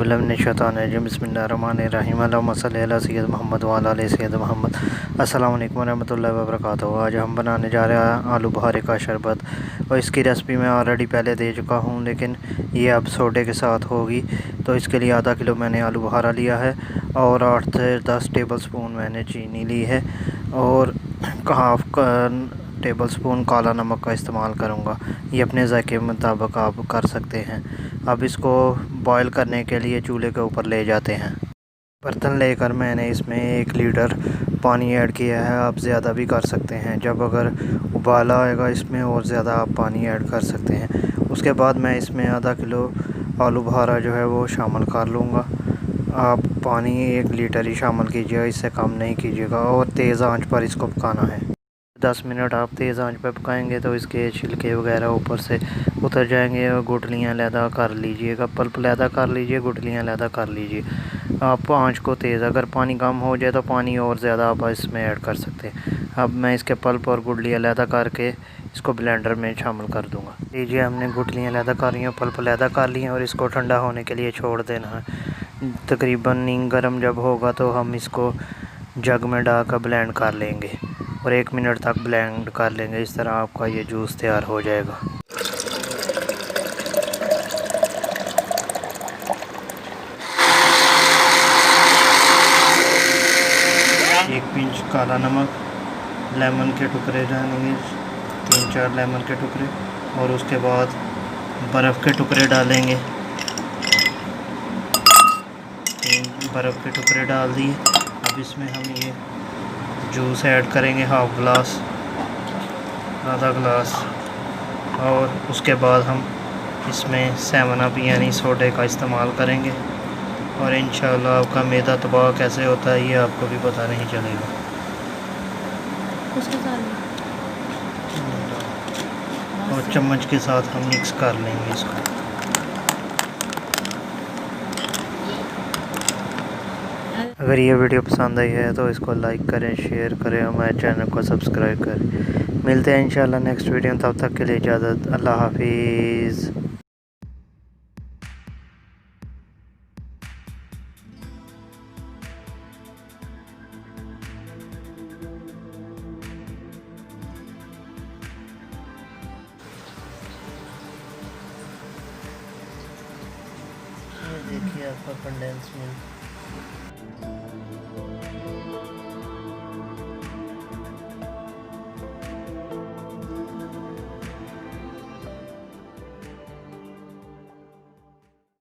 औज़ुबिल्लाहि बिस्मिल्लाहिर्रहमानिर्रहीम अल्लाहुम्मा सल्लि अला सय्यिदिना मुहम्मद व अला आलि सय्यिदिना मुहम्मद। अस्सलामु अलैकुम रहमतुल्लाहि व बरकातुहू। आज हम बनाने जा रहे हैं आलू बुखारे का शरबत, और इसकी रेसिपी मैं ऑलरेडी पहले दे चुका हूँ, लेकिन ये अब सोडे के साथ होगी। तो इसके लिए आधा किलो मैंने आलू बुखारा लिया है और 8 से 10 टेबल स्पून मैंने चीनी ली है, और हाफ़ टेबल स्पून काला नमक का इस्तेमाल करूँगा। ये अपने ज़ायके के मुताबिक आप कर सकते हैं। अब इसको बॉईल करने के लिए चूल्हे के ऊपर ले जाते हैं। बर्तन लेकर मैंने इसमें 1 लीटर पानी ऐड किया है। आप ज़्यादा भी कर सकते हैं। जब अगर उबाला आएगा इसमें और ज़्यादा आप पानी ऐड कर सकते हैं। उसके बाद मैं इसमें आधा किलो आलू बुखारा जो है वो शामिल कर लूँगा। आप पानी 1 लीटर ही शामिल कीजिएगा, इससे कम नहीं कीजिएगा, और तेज़ आंच पर इसको पकाना है। 10 मिनट आप तेज़ आंच पर पकाएंगे तो इसके छिलके वगैरह ऊपर से उतर जाएंगे, और गुठलियाँ लैदा कर लीजिएगा। पल्प लैदा कर लीजिए, गुठलियाँ लैदा कर लीजिए। आप आंच को तेज़, अगर पानी कम हो जाए तो पानी और ज़्यादा आप इसमें ऐड कर सकते हैं। अब मैं इसके पल्प और गुठलियाँ लैदा करके इसको ब्लेंडर में शामिल कर दूँगा। लीजिए, हमने गुठलियाँ लैदा कर ली हैं, पल्प लैदा कर लिए हैं, और इसको ठंडा होने के लिए छोड़ देना है। तकरीबन नीम गर्म जब होगा तो हम इसको जग में डालकर ब्लेंड कर लेंगे, और 1 मिनट तक ब्लेंड कर लेंगे। इस तरह आपका ये जूस तैयार हो जाएगा। एक पिंच काला नमक, लेमन के टुकड़े डालेंगे, 3-4 लेमन के टुकड़े, और उसके बाद बर्फ़ के टुकड़े डालेंगे। 3 बर्फ़ के टुकड़े डाल दिए। अब इसमें हम ये जूस ऐड करेंगे, हाफ़ गिलास, आधा गिलास, और उसके बाद हम इसमें 7 अप यानी सोडे का इस्तेमाल करेंगे। और इंशाल्लाह आपका मैदा तबाह कैसे होता है ये आपको भी पता नहीं चलेगा। और चम्मच के साथ हम मिक्स कर लेंगे इसको। अगर ये वीडियो पसंद आई है तो इसको लाइक करें, शेयर करें, हमारे चैनल को सब्सक्राइब करें। मिलते हैं इंशाल्लाह नेक्स्ट वीडियो में, तब तक के लिए इजाज़त। अल्लाह हाफिज़। देखिए आपका कंडेंस मिल्क।